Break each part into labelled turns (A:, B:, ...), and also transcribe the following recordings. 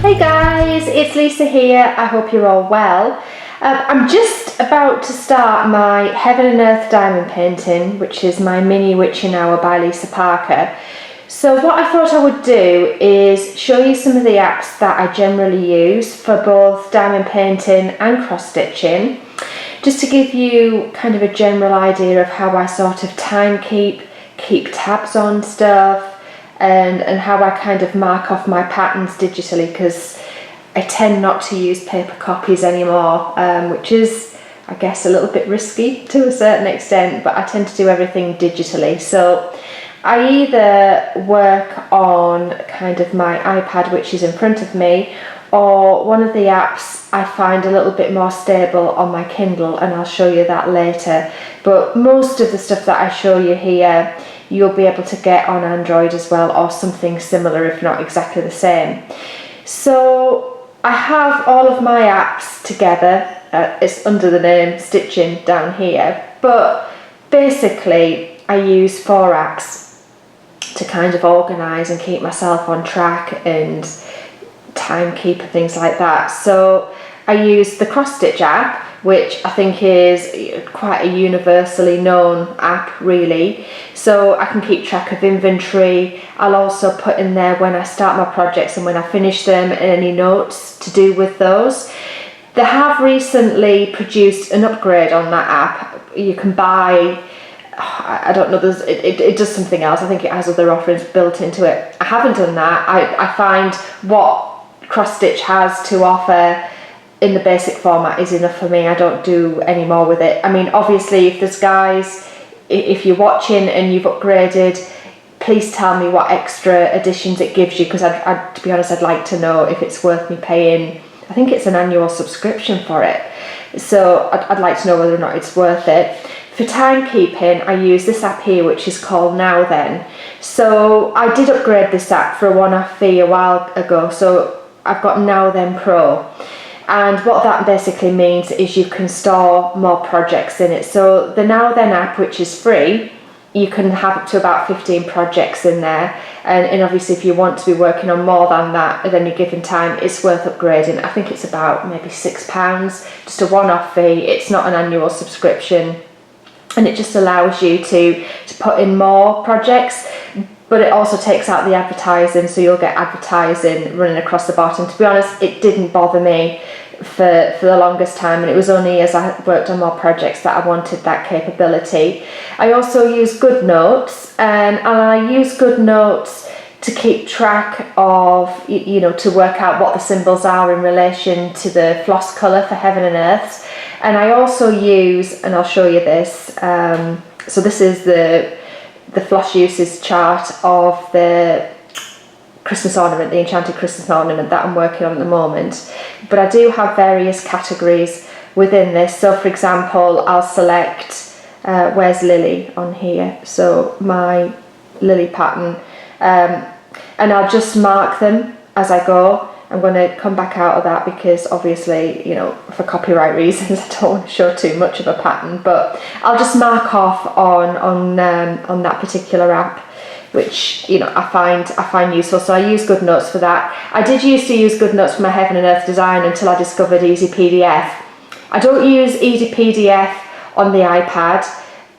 A: Hey guys, it's Lisa here. I hope you're all well. I'm just about to start my Heaven and Earth diamond painting, which is my mini witching hour by Lisa Parker. So what I thought I would do is show you some of the apps that I generally use for both diamond painting and cross stitching, just to give you kind of a general idea of how I sort of keep tabs on stuff, and how I kind of mark off my patterns digitally, because I tend not to use paper copies anymore, which is, I guess, a little bit risky to a certain extent, but I tend to do everything digitally. So I either work on kind of my iPad, which is in front of me, or one of the apps I find a little bit more stable on my Kindle, and I'll show you that later. But most of the stuff that I show you here you'll be able to get on Android as well, or something similar, if not exactly the same. So I have all of my apps together. It's under the name Stitching down here, but basically I use 4 apps to kind of organise and keep myself on track and timekeep and things like that. So I use the cross stitch app, which I think is quite a universally known app really, so I can keep track of inventory. I'll also put in there when I start my projects and when I finish them, and any notes to do with those. They have recently produced an upgrade on that app. You can buy, I don't know, it does something else. I think it has other offerings built into it. I haven't done that. I find what cross stitch has to offer in the basic format is enough for me. I don't do any more with it. I mean, obviously, if there's guys, if you're watching and you've upgraded, please tell me what extra additions it gives you, because to be honest, I'd like to know if it's worth me paying. I think it's an annual subscription for it, so I'd like to know whether or not it's worth it. For timekeeping, I use this app here, which is called Now Then. So I did upgrade this app for a one-off fee a while ago, so I've got Now Then Pro. And what that basically means is you can store more projects in it. So the Now Then app, which is free, you can have up to about 15 projects in there. And obviously if you want to be working on more than that at any given time, it's worth upgrading. I think it's about maybe £6, just a one-off fee. It's not an annual subscription. And it just allows you to put in more projects. But it also takes out the advertising, so you'll get advertising running across the bottom. To be honest, it didn't bother me for the longest time, and it was only as I worked on more projects that I wanted that capability. I also use GoodNotes, and I use GoodNotes to keep track of, to work out what the symbols are in relation to the floss colour for Heaven and Earth. And I also use, and I'll show you this, so this is the floss uses chart of the Christmas ornament, the enchanted Christmas ornament that I'm working on at the moment. But I do have various categories within this. So for example, I'll select where's Lily on here, so my Lily pattern, and I'll just mark them as I go. I'm going to come back out of that because obviously, for copyright reasons, I don't want to show too much of a pattern, but I'll just mark off on that particular app, which I find useful. So I use GoodNotes for that. I did used to use GoodNotes for my Heaven and Earth design until I discovered ezPDF. I don't use ezPDF on the iPad.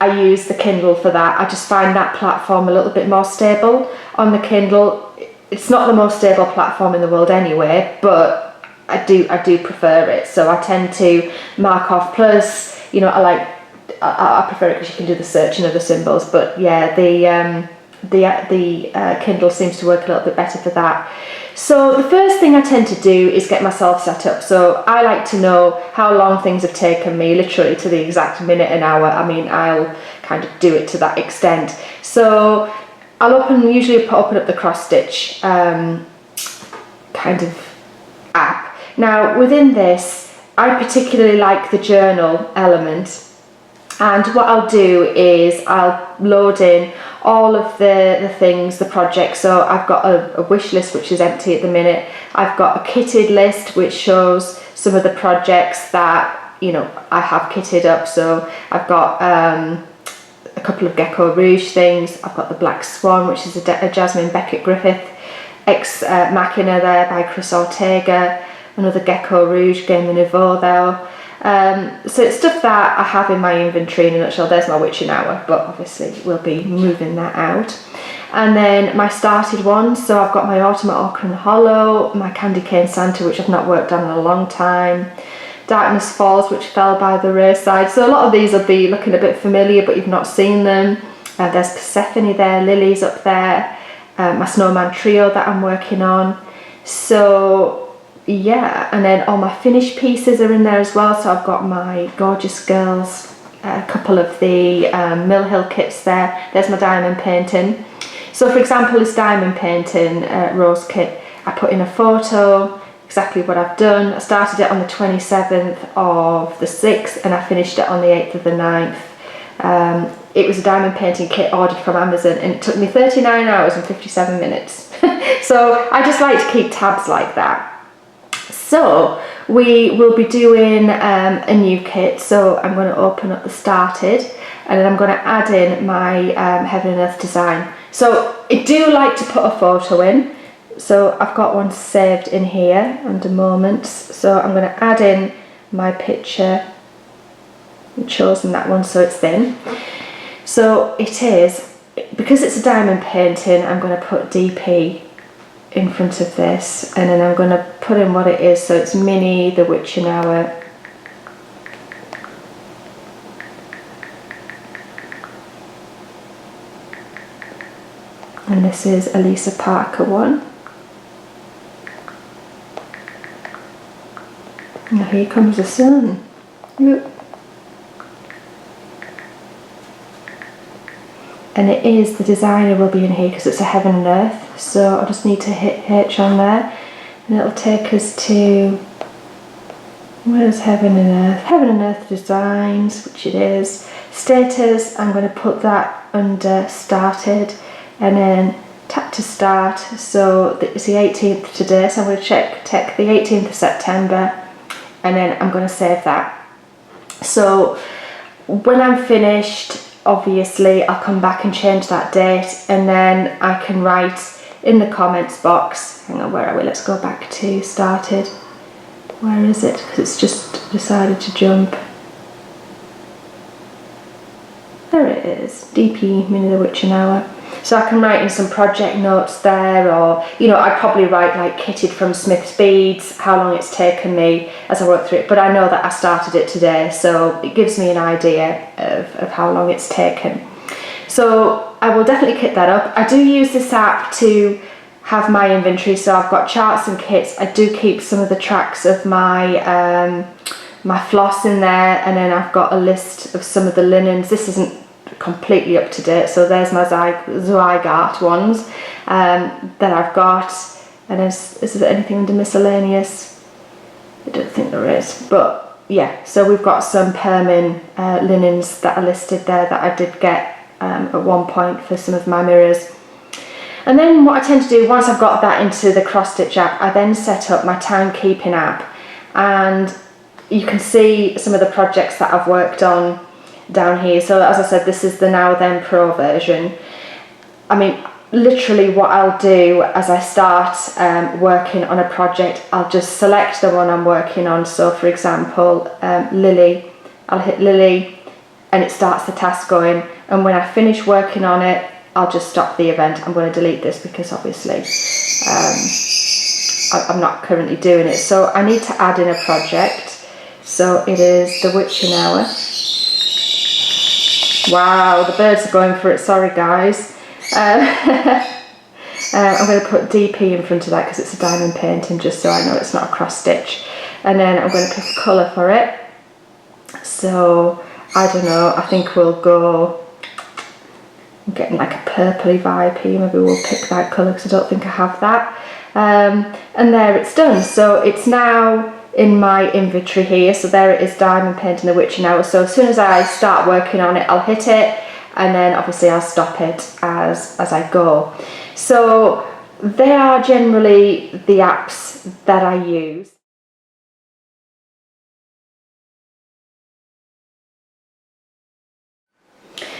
A: I use the Kindle for that. I just find that platform a little bit more stable on the Kindle. It's not the most stable platform in the world anyway, but I do prefer it. So I tend to mark off. Plus, I prefer it because you can do the searching of the symbols. But yeah, the Kindle seems to work a little bit better for that. So the first thing I tend to do is get myself set up. So I like to know how long things have taken me, literally to the exact minute and hour. I mean, I'll kind of do it to that extent. So I'll usually open up the cross stitch kind of app. Now within this, I particularly like the journal element, and what I'll do is I'll load in all of the things, the projects. So I've got a wish list which is empty at the minute. I've got a kitted list which shows some of the projects that I have kitted up. So I've got a couple of Gecko Rouge things. I've got the Black Swan, which is a Jasmine Beckett Griffith Ex Machina there by Chris Ortega, another Gecko Rouge Game de Nouveau though. So it's stuff that I have in my inventory in a nutshell. There's my witching hour, but obviously we'll be moving that out. And then my started ones, so I've got my Ultimate Ochre and Hollow, my Candy Cane Santa, which I've not worked on in a long time, Darkness Falls, which fell by the wayside. So a lot of these will be looking a bit familiar, but you've not seen them. There's Persephone there, Lily's up there, my Snowman Trio that I'm working on. So yeah, and then all my finished pieces are in there as well. So I've got my Gorgeous Girls, a couple of the Mill Hill kits there. There's my diamond painting. So for example, this diamond painting rose kit, I put in a photo, exactly what I've done. I started it on the 27th of the 6th and I finished it on the 8th of the 9th. It was a diamond painting kit ordered from Amazon and it took me 39 hours and 57 minutes. So I just like to keep tabs like that. So we will be doing a new kit. So I'm going to open up the started and then I'm going to add in my Heaven and Earth design. So I do like to put a photo in. So I've got one saved in here under moments. So I'm going to add in my picture. I've chosen that one so it's thin. So it is, because it's a diamond painting, I'm going to put DP in front of this and then I'm going to put in what it is. So it's Minnie, the Witching Hour. And this is a Lisa Parker one. Now here comes the sun. Look. And it is, the designer will be in here because it's a Heaven and Earth. So I just need to hit H on there and it'll take us to, where's Heaven and Earth? Heaven and Earth Designs, which it is. Status, I'm going to put that under started and then tap to start. So it's the 18th today, so I'm going to check the 18th of September and then I'm going to save that. So when I'm finished, obviously I'll come back and change that date and then I can write in the comments box, hang on, where are we? Let's go back to started. Where is it? Because it's just decided to jump. There it is, DP, Minnie the Witching Hour. So I can write in some project notes there, or, you know, I'd probably write like kitted from Smith's Beads, how long it's taken me as I work through it. But I know that I started it today, so it gives me an idea of how long it's taken. So I will definitely kit that up. I do use this app to have my inventory, so I've got charts and kits. I do keep some of the tracks of my my floss in there, and then I've got a list of some of the linens. This isn't completely up to date, so there's my Zygarde ones that I've got. And is there anything under miscellaneous? I don't think there is, but yeah, so we've got some Permin linens that are listed there that I did get at one point for some of my mirrors. And then what I tend to do, once I've got that into the cross stitch app, I then set up my Timekeeping app, and you can see some of the projects that I've worked on down here. So as I said, this is the Now Then Pro version. I mean, literally what I'll do as I start working on a project, I'll just select the one I'm working on. So for example, Lily, I'll hit Lily and it starts the task going, and when I finish working on it, I'll just stop the event. I'm going to delete this because obviously I'm not currently doing it. So I need to add in a project. So it is the Witching Hour. Wow, the birds are going for it, sorry guys. I'm going to put DP in front of that because it's a diamond painting, just so I know it's not a cross stitch. And then I'm going to pick a colour for it. So, I don't know, I think we'll go, I'm getting like a purpley vibe here, maybe we'll pick that colour because I don't think I have that. And there it's done. So it's now in my inventory here. So there it is, diamond painting the Witching Hour. So as soon as I start working on it, I'll hit it and then obviously I'll stop it as I go. So they are generally the apps that I use.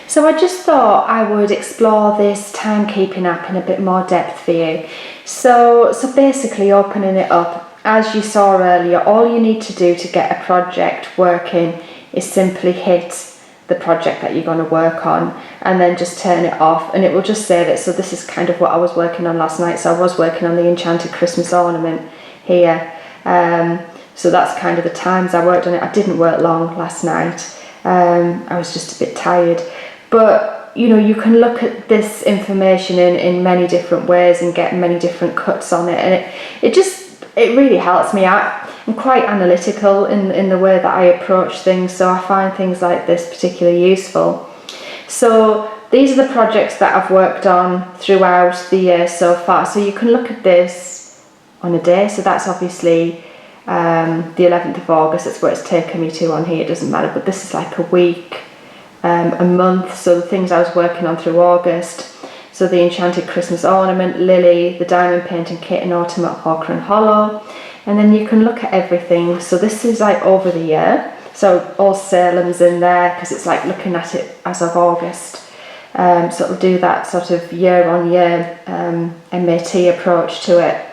A: So I just thought I would explore this timekeeping app in a bit more depth for you. So basically, opening it up, as you saw earlier, all you need to do to get a project working is simply hit the project that you're going to work on and then just turn it off, and it will just save it. So this is kind of what I was working on last night. So I was working on the enchanted Christmas ornament here. So that's kind of the times I worked on it. I didn't work long last night. I was just a bit tired. But you know, you can look at this information in many different ways and get many different cuts on it, and it really helps me out. I'm quite analytical in the way that I approach things, so I find things like this particularly useful. So these are the projects that I've worked on throughout the year so far. So you can look at this on a day. So that's obviously the 11th of August. That's where it's taken me to on here. It doesn't matter, but this is like a week, a month. So the things I was working on through August. So the enchanted Christmas ornament, Lily, the diamond painting kit in autumn at Hawker and Hollow. And then you can look at everything. So this is like over the year. So all Salem's in there because it's like looking at it as of August. So it'll do that sort of year on year MAT approach to it.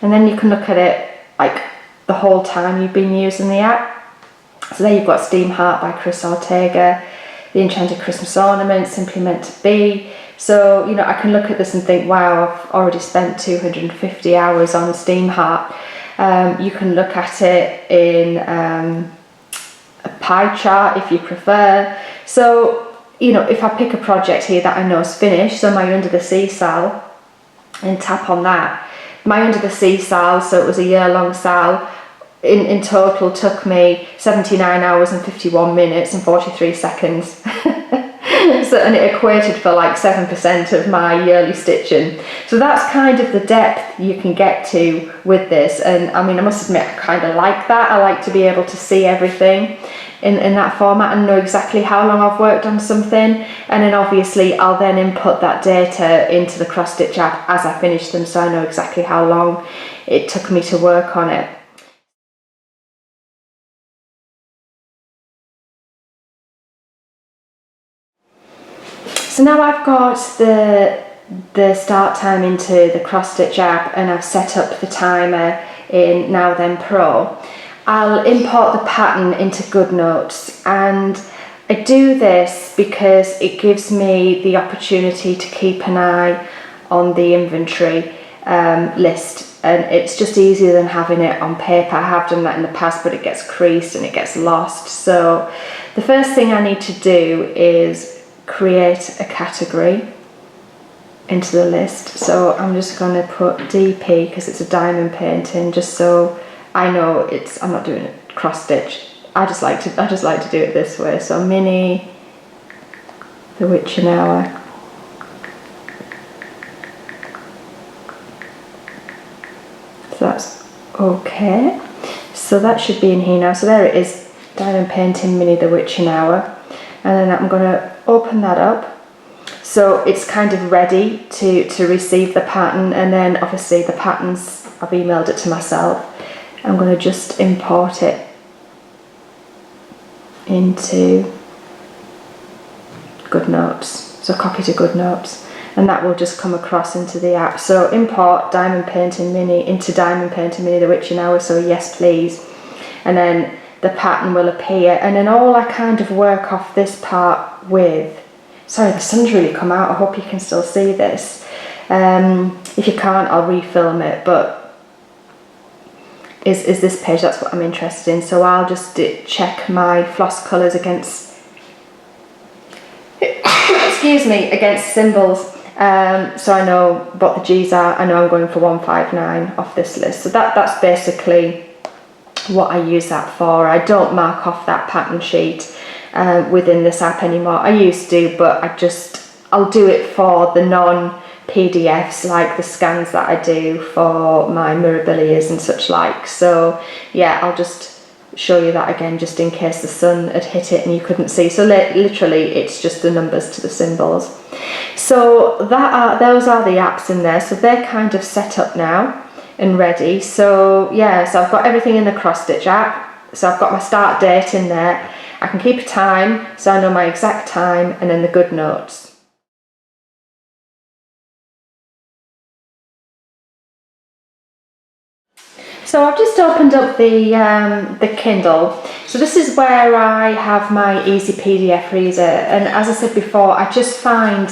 A: And then you can look at it like the whole time you've been using the app. So there you've got Steam Heart by Chris Ortega, the enchanted Christmas ornament, Simply Meant to Be. So, you know, I can look at this and think, wow, I've already spent 250 hours on Steam Heart. You can look at it in a pie chart if you prefer. So, you know, if I pick a project here that I know is finished, so my Under the Sea sal, and tap on that. My Under the Sea sal, so it was a year-long sal, in total took me 79 hours and 51 minutes and 43 seconds. So, and it equated for like 7% of my yearly stitching. So that's kind of the depth you can get to with this. And I mean, I must admit, I kind of like that. I like to be able to see everything in that format and know exactly how long I've worked on something. And then obviously I'll then input that data into the cross stitch app as I finish them, so I know exactly how long it took me to work on it. So now I've got the start time into the cross stitch app and I've set up the timer in Now Then Pro. I'll import the pattern into GoodNotes, and I do this because it gives me the opportunity to keep an eye on the inventory list, and it's just easier than having it on paper. I have done that in the past, but it gets creased and it gets lost. So the first thing I need to do is create a category into the list. So I'm just going to put DP because it's a diamond painting, just so I know I'm not doing it cross stitch. I just like to do it this way. So Mini, the Witching Hour. So that's okay. So that should be in here now. So there it is, diamond painting Mini, the Witching Hour. And then I'm going to open that up. So it's kind of ready to receive the pattern, and then obviously the patterns, I've emailed it to myself. I'm going to just import it into GoodNotes. So copy to GoodNotes, and that will just come across into the app. So import Diamond Painting Mini into Diamond Painting Mini, the Witching Hour. So yes, please. And then the pattern will appear, and then all I kind of work off this part with, sorry, the sun's really come out, I hope you can still see this. If you can't, I'll refilm it, but is this page, that's what I'm interested in. So I'll just check my floss colours against, excuse me, against symbols. So I know what the G's are. I know I'm going for 159 off this list. So that's basically what I use that for. I don't mark off that pattern sheet within this app anymore. I used to, but I'll do it for the non-PDFs, like the scans that I do for my Mirabilias and such like. So yeah, I'll just show you that again, just in case the sun had hit it and you couldn't see. So literally it's just the numbers to the symbols. So those are the apps in there. So they're kind of set up now and ready. So yeah, so I've got everything in the cross stitch app. So I've got my start date in there. I can keep a time, so I know my exact time, and then the GoodNotes. So I've just opened up the Kindle. So this is where I have my ezPDF reader, and as I said before, I just find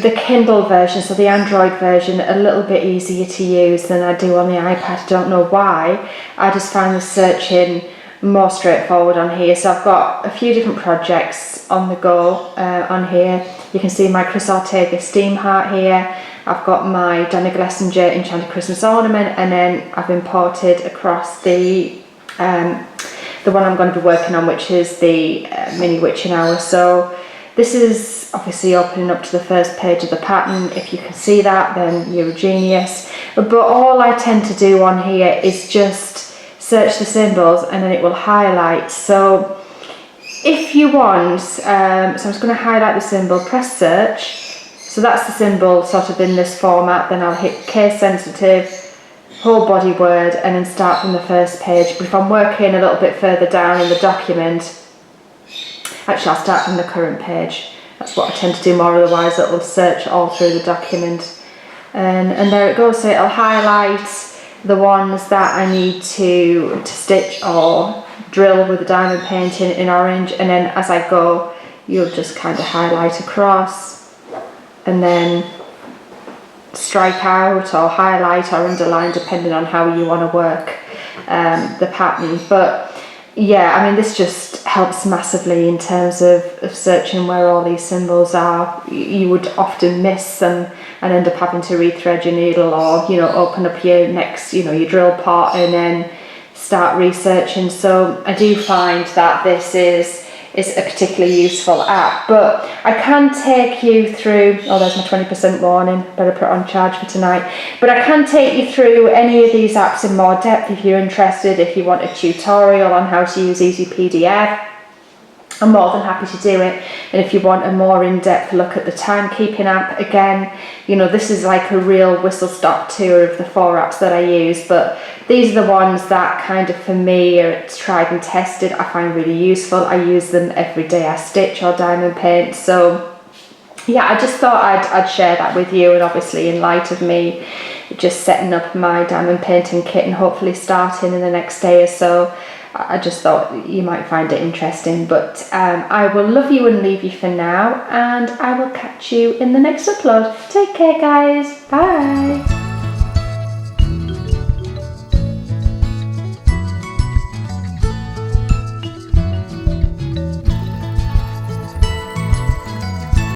A: the Kindle version, so the Android version, a little bit easier to use than I do on the iPad. I don't know why. I just find the searching more straightforward on here. So I've got a few different projects on the go on here. You can see my Chris Ortega steam heart here. I've got my Donna Glessinger Enchanted Christmas ornament, and then I've imported across the one I'm going to be working on, which is the mini witching hour. So this is obviously opening up to the first page of the pattern. If you can see that, then you're a genius. But all I tend to do on here is just search the symbols, and then it will highlight. So if you want, so I'm just going to highlight the symbol, press search. So that's the symbol sort of in this format. Then I'll hit case sensitive, whole body word, and then start from the first page. But if I'm working a little bit further down in the document, actually I'll start from the current page. That's what I tend to do more, otherwise it will search all through the document. And there it goes. So it'll highlight the ones that I need to stitch or drill with the diamond painting in orange, and then as I go, you'll just kind of highlight across and then strike out or highlight or underline, depending on how you want to work the pattern. But yeah, I mean, this just helps massively in terms of searching where all these symbols are. You would often miss them and end up having to rethread your needle, or open up your next your drill pot and then start researching. So I do find that this is a particularly useful app. But I can take you through, oh, there's my 20% warning, better put it on charge for tonight. But I can take you through any of these apps in more depth if you're interested. If you want a tutorial on how to use ezPDF, I'm more than happy to do it. And if you want a more in-depth look at the Timekeeping app, again, this is like a real whistle-stop tour of the 4 apps that I use. But these are the ones that kind of, for me, are tried and tested. I find really useful. I use them every day I stitch or diamond paint. So yeah, I just thought I'd share that with you. And obviously, in light of me just setting up my diamond painting kit and hopefully starting in the next day or so, I just thought you might find it interesting. But I will love you and leave you for now, and I will catch you in the next upload. Take care, guys. Bye.